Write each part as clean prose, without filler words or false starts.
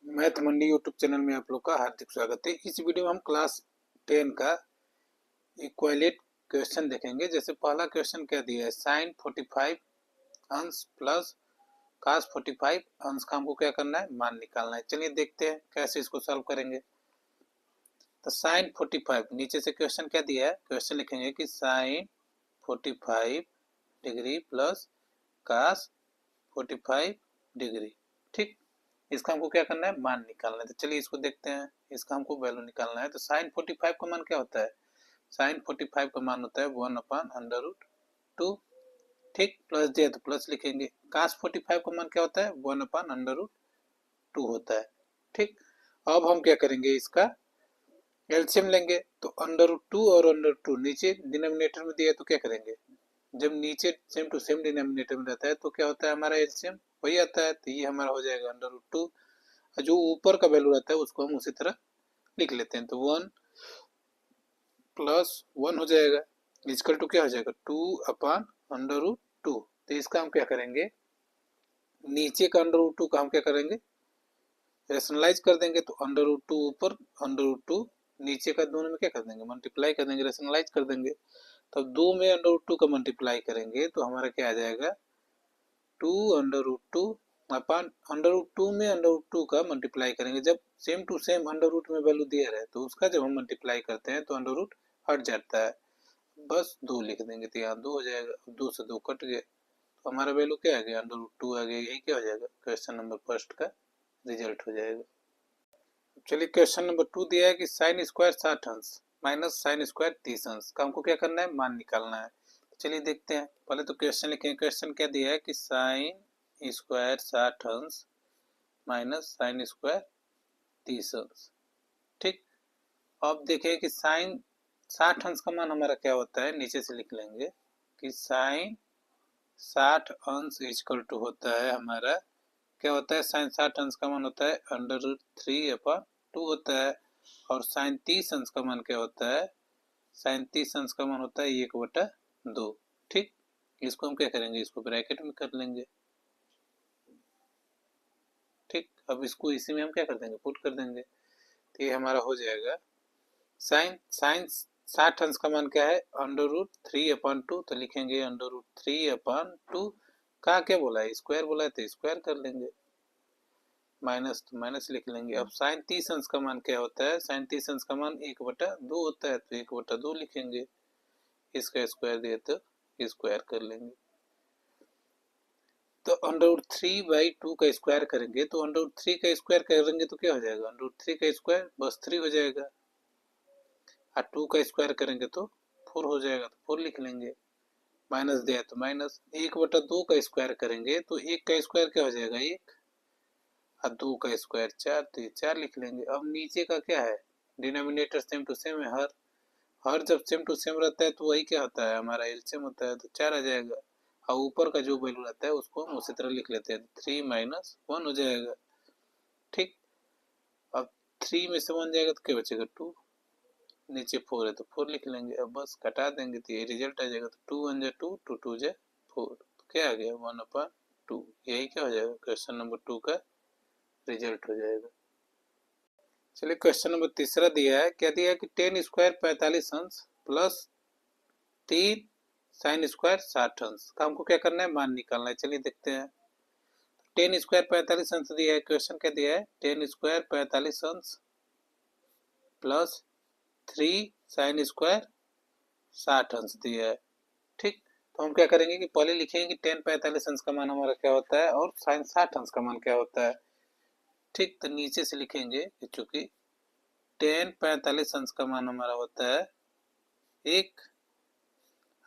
Math मंडी YouTube channel में आप लोग का हार्दिक स्वागत है। इस वीडियो में हम क्लास 10 का इक्वलेट क्वेश्चन देखेंगे। जैसे पहला क्वेश्चन क्या दिया है, साइन 45 अंश प्लस कास 45 अंश का हमको क्या करना है, मान निकालना है। चलिए देखते हैं कैसे इसको सॉल्व करेंगे। तो साइन 45, नीचे से क्वेश्चन क्या दिया है, क्वेश्चन लिखेंगे कि sine 45 degree plus cos 45 degree. ठीक, इसका हमको क्या करना है, मान निकालना है। तो चलिए इसको देखते हैं, इसका हमको वैल्यू निकालना है। तो साइन 45 का मान क्या होता है, साइन 45 का मान होता है 1/√2। ठीक, प्लस दिया तो प्लस लिखेंगे। कास 45 का मान क्या होता है, 1/√2 होता है। ठीक, अब हम क्या करेंगे, इसका एलसीएम लेंगे। तो √2 और √2 नीचे डिनोमिनेटर में दिया तो क्या करेंगे, जब नीचे सेम टू सेम डिनोमिनेटर में रहता है तो क्या होता है, हमारा एलसीएम वही आता है। तो ये हमारा हो जाएगा √2, जो ऊपर का वैल्यू रहता है उसको हम उसी तरह लिख लेते हैं। तो 1+1 हो जाएगा, इजकल टू क्या हो जाएगा, 2/√2। तो इसका हम क्या करेंगे, नीचे का √2 का हम क्या करेंगे, रेशनलाइज कर देंगे। तो √2 ऊपर, √2 नीचे का, दोनों में क्या कर देंगे, मल्टीप्लाई कर देंगे, रेशनलाइज कर देंगे। तब 2 में √2 का मल्टीप्लाई करेंगे तो हमारा क्या आ जाएगा, 2/√2 अपन √2 में √2 का मल्टीप्लाई करेंगे। जब same to same under root में वैल्यू दिया रहे तो उसका जब हम मल्टीप्लाई करते हैं तो अंडर रूट हट जाता है, बस 2 लिख देंगे तो यहाँ 2 हो जाएगा। 2 से 2 कट गए तो हमारा वैल्यू क्या आ गया, √2 आ गया। यही क्या हो जाएगा, क्वेश्चन नंबर फर्स्ट का रिजल्ट हो जाएगा। चलिए क्वेश्चन नंबर 2 दिया है कि साइन स्क्वायर 60 अंश माइनस साइन स्क्वायर 30 अंश का हमको क्या करना है, मान निकालना है। चलिए देखते हैं, पहले तो क्वेश्चन लिखेंगे। क्वेश्चन क्या दिया है कि साइन स्क्वायर 60 अंश माइनस साइन स्क्वायर 30 अंश। ठीक, अब देखिए कि साइन 60 अंश का मान हमारा क्या होता है, नीचे से लिख लेंगे कि साइन 60 अंश इक्वल टू होता है हमारा, क्या होता है, साइन 60 अंश का मान होता है √3/2 होता है। और साइन 30 अंश का मान क्या होता है, साइन 30 अंश का मान होता है 1/2। ठीक, इसको हम क्या करेंगे, इसको ब्रैकेट में कर लेंगे। ठीक, अब इसको इसी में हम क्या कर देंगे, पुट कर देंगे। तो ये हमारा हो जाएगा साइन साइन 60 अंश का मान क्या है, √3/2। तो लिखेंगे √3/2 का क्या बोला है, स्क्वायर बोला है तो स्क्वायर कर लेंगे, माइनस तो माइनस लिख लेंगे। अब साइन 30 अंश का मान क्या होता है, साइन 30 अंश का मान 1/2 होता है तो 1/2 लिखेंगे। इसका स्क्वायर दिए तो स्क्वायर कर लेंगे। तो √3/2 का स्क्वायर करेंगे तो √3 का स्क्वायर करेंगे तो क्या हो जाएगा, √3 का स्क्वायर बस 3 हो जाएगा, और 2 का स्क्वायर करेंगे तो 4 हो जाएगा, तो 4 लिख लेंगे। माइनस दिया तो माइनस, 1/2 का स्क्वायर करेंगे तो 1 का स्क्वायर क्या हो जाएगा, 1, और 2 का स्क्वायर 4, तो ये 4 लिख लेंगे। अब नीचे का क्या है, डिनोमिनेटर सेम टू सेम है, हर हर जब सेम टू सेम रहता है तो वही क्या होता है, हमारा एलसीएम होता है, तो 4 आ जाएगा। और ऊपर का जो वैल्यू रहता है उसको हम उसी तरह लिख लेते हैं, 3 - 1 हो जाएगा। ठीक, अब 3 में से 1 जाएगा तो क्या बचेगा, 2, नीचे 4 है तो 4 लिख लेंगे। अब बस घटा देंगे तो ये रिजल्ट आ जाएगा। तो 2 × 1 = 2, 2 × 2 = 4, तो क्या आ गया, 1/2। यही क्या हो जाएगा, क्वेश्चन नंबर 2 का रिजल्ट हो जाएगा। चलिए क्वेश्चन नंबर तीसरा दिया है, क्या दिया है कि 10 स्क्वायर 45 अंश प्लस 3 साइन स्क्वायर 60 अंश का हमको क्या करना है, मान निकालना है। चलिए देखते हैं। 10 स्क्वायर 45 अंश दिया है, क्वेश्चन क्या दिया है, 10 स्क्वायर 45 अंश प्लस 3 साइन स्क्वायर 60 अंश दिया है। ठीक, तो हम क्या करेंगे कि पहले लिखेंगे कि 10 45 अंश का मान हमारा क्या होता है और साइन 60 अंश का मान क्या होता है। ठीक, तो नीचे से लिखेंगे कि चूंकि 10 45 अंश का मान हमारा होता है 1,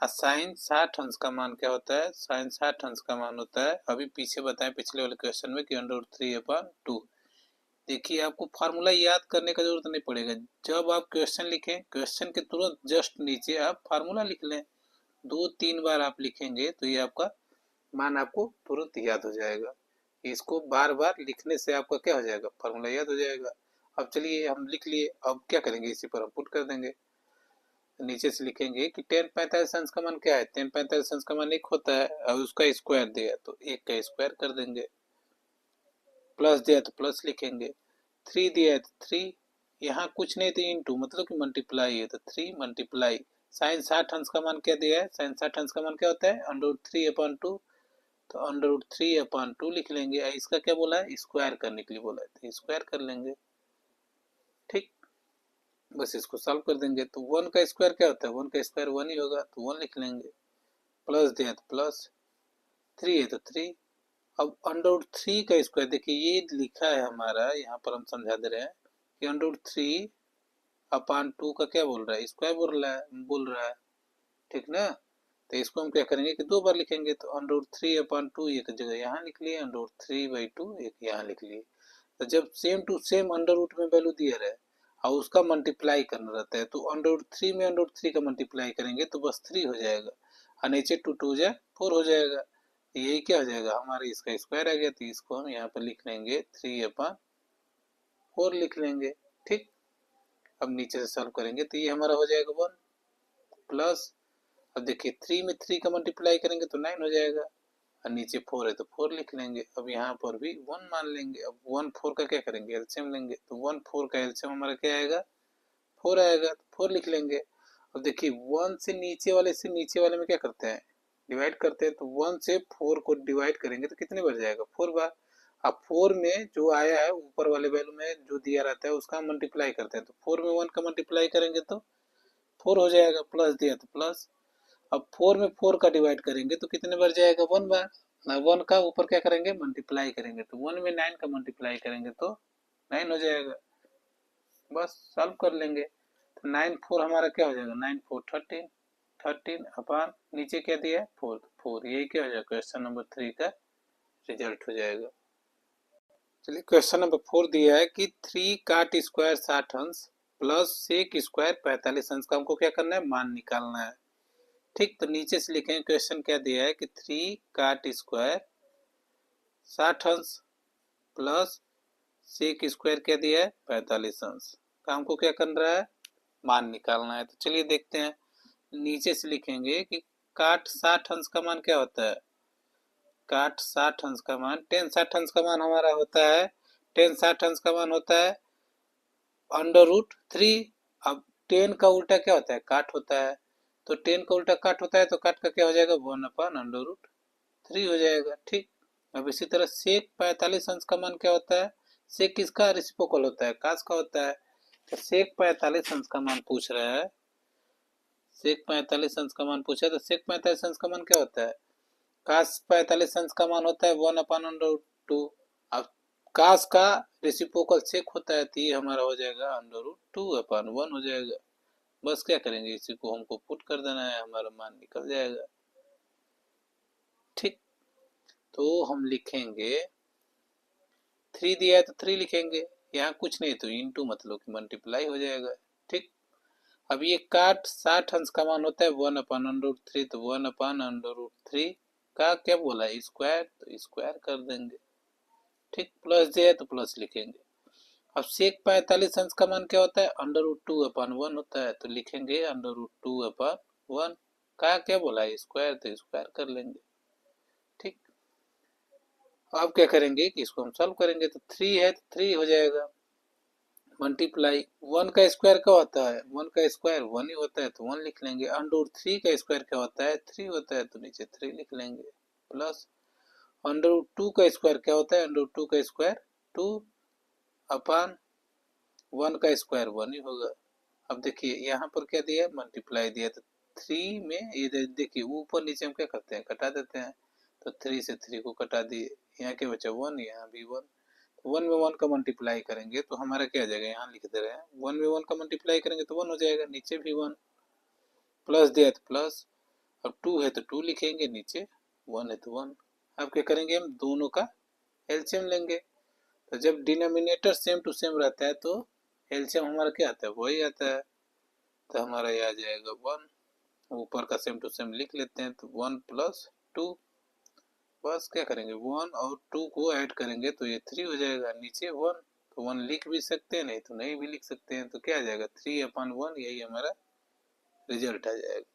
और साइन 60 अंश का मान क्या होता है, साइन 60 अंश का मान होता है, अभी पीछे बताएं पिछले वाले क्वेश्चन में कि √3/2। देखिए आपको फार्मूला याद करने का जरूरत नहीं पड़ेगा, जब आप क्वेश्चन लिखें क्वेश्चन के तुरंत जस्ट नीचे आप फार्मूला लिख लें। 2-3 बार आप लिखेंगे तो ये आपका मान आपको तुरंत याद हो जाएगा। इसको बार बार लिखने से आपका क्या हो जाएगा, फार्मूला याद हो जाएगा। अब चलिए हम लिख लिए, अब क्या करेंगे, इसी पर हम पुट कर देंगे। नीचे से लिखेंगे कि 10 45 अंश का मान क्या है, 10 45 अंश का मान 1 होता है, अब उसका स्क्वायर दिया तो 1 का स्क्वायर कर देंगे, प्लस दिया तो प्लस लिखेंगे। 3 दिया है तो 3, यहाँ कुछ नहीं तो इंटू मतलब कि मल्टीप्लाई है तो 3 मल्टीप्लाई साइन 60 अंश का मान क्या दिया है, साइन 60 अंश का मान क्या होता है √3/2, तो √3/2 लिख लेंगे। इसका क्या बोला है, स्क्वायर करने के लिए बोला है तो स्क्वायर कर लेंगे। ठीक, बस इसको सॉल्व कर देंगे तो 1 का स्क्वायर क्या होता है, 1 का स्क्वायर 1 ही होगा तो 1 लिख लेंगे। प्लस दिया तो प्लस, 3 है तो 3। अब √3 का स्क्वायर देखिए ये लिखा है हमारा, यहाँ पर हम समझा दे रहे हैं कि √3/2 का क्या बोल रहा है, स्क्वायर बोल रहा है ठीक ना। तो इसको हम क्या करेंगे कि 2 बार लिखेंगे तो √3/2 एक जगह यहाँ लिख लिए, √3/2 एक यहाँ लिख लिए। तो जब same to same under root में वैल्यू दिया रहे और उसका मल्टीप्लाई करना रहता है तो √3 में √3 का मल्टीप्लाई करेंगे तो बस 3 हो जाएगा और नीचे 2 2 जा 4 हो जाएगा। यही क्या हो जाएगा हमारे, इसका स्क्वायर आ गया तो इसको हम यहाँ पर लिख लेंगे 3/4 लिख लेंगे। ठीक, अब नीचे से सॉल्व करेंगे तो ये हमारा हो जाएगा 1 प्लस, अब देखिए 3 में 3 का मल्टीप्लाई करेंगे तो 9 हो जाएगा और नीचे 4 है तो 4 लिख लेंगे। अब यहाँ पर भी 1 मान लेंगे। अब 1 4 का क्या करेंगे, एलसीएम लेंगे तो 1 4 का एलसीएम हमारा क्या आएगा, 4 आएगा तो 4 लिख लेंगे। अब देखिए 1 से नीचे वाले में क्या करते हैं, डिवाइड करते हैं तो 1 से 4 को डिवाइड करेंगे तो कितने बार जाएगा, 4 बार। अब 4 में जो आया है ऊपर वाले वैल्यू में जो दिया रहता है उसका मल्टीप्लाई करते हैं तो 4 में 1 का मल्टीप्लाई करेंगे तो 4 हो जाएगा, प्लस दिया तो प्लस। अब 4 में 4 का डिवाइड करेंगे तो कितने बार जाएगा, 1 बार। 1 का ऊपर क्या करेंगे, मल्टीप्लाई करेंगे तो 1 में 9 का मल्टीप्लाई करेंगे तो 9 हो जाएगा। बस सॉल्व कर लेंगे तो 9 4 हमारा क्या हो जाएगा, 9 4 13, 13 अपान नीचे क्या दिया है 4 4, यही क्या हो जाएगा क्वेश्चन नंबर 3 का रिजल्ट हो जाएगा। चलिए क्वेश्चन नंबर 4 दिया है कि 3 काट स्क्वायर 60 अंश प्लस सेक स्क्वायर 45 अंश का हमको क्या करना है, मान निकालना है। ठीक, तो नीचे से लिखेंगे क्वेश्चन क्या दिया है कि 3 काट स्क्वायर 60 अंश प्लस सेक स्क्वायर क्या दिया है 45 अंश का हमको क्या करना है, मान निकालना है। तो चलिए देखते हैं, नीचे से लिखेंगे कि काट 60 अंश का मान क्या होता है, काट 60 अंश का मान tan 60 अंश का मान हमारा होता है, tan 60 अंश का मान होता है √3। अब tan का उल्टा क्या होता है, काट होता है, तो 10 का उल्टा काट होता है तो काट का क्या हो जाएगा 1/√3 हो जाएगा। ठीक, अब इसी तरह सेक 45 अंश का मान क्या होता है, सेक किसका रेसिप्रोकल होता है, कास का होता है। तो सेक 45 अंश का मान पूछ रहा है, सेक 45 अंश का मान पूछा है तो सेक 45 अंश का मान क्या होता है, कास 45 अंश का मान होता है 1/√2। अब कास का रेसिप्रोकल सेक होता है तो ये हमारा हो जाएगा √2/1 हो जाएगा। बस क्या करेंगे, इसी को हमको पुट कर देना है, हमारा मान निकल जाएगा। ठीक, तो हम लिखेंगे 3 दिया है तो 3 लिखेंगे, यहाँ कुछ नहीं तो इनटू मतलब कि मल्टीप्लाई हो जाएगा। ठीक, अब ये काट 60 अंश का मान होता है 1/√3 तो 1/√3 का क्या बोला है स्क्वायर, तो स्क्वायर कर देंगे। ठीक, प्लस दिया है तो प्लस लिखेंगे। अब सेक 45 अंश का मान क्या होता है √2/1 होता है तो लिखेंगे √2/1 का क्या बोला है स्क्वायर, तो स्क्वायर कर लेंगे। ठीक, अब क्या करेंगे कि इसको हम सॉल्व करेंगे तो 3 है तो 3 हो जाएगा, मल्टीप्लाई 1 का स्क्वायर क्या होता है, 1 का स्क्वायर 1 ही होता है तो 1 लिख लेंगे। √3 का स्क्वायर क्या होता है 3 होता है तो नीचे 3 लिख लेंगे। प्लस √2 का स्क्वायर क्या होता है, √2 का स्क्वायर 2 अपान 1 का स्क्वायर 1 ही होगा। अब देखिए यहाँ पर क्या दिया है, मल्टीप्लाई दिया तो 3 में ये देखिए ऊपर नीचे हम क्या करते हैं, कटा देते हैं तो 3 से 3 को कटा दिए, यहाँ क्या बचा 1, यहाँ भी 1। 1 में 1 का मल्टीप्लाई करेंगे तो हमारा क्या आ जाएगा, यहाँ लिख दे रहे हैं 1 में 1 का मल्टीप्लाई करेंगे तो 1 हो जाएगा, नीचे भी 1। प्लस दिया तो प्लस, अब 2 है तो 2 लिखेंगे, नीचे 1 है तो 1। अब क्या करेंगे, हम दोनों का एलसीएम लेंगे। तो जब डिनोमिनेटर सेम टू सेम रहता है तो एलसीएम हमारा क्या आता है, वही आता है। तो हमारा ये आ जाएगा 1, ऊपर का सेम टू सेम लिख लेते हैं तो 1 + 2। बस क्या करेंगे 1 और 2 को ऐड करेंगे तो ये 3 हो जाएगा, नीचे 1 तो 1 लिख भी सकते हैं, नहीं तो नहीं भी लिख सकते हैं। तो क्या आ जाएगा 3/1, यही हमारा रिजल्ट आ जाएगा।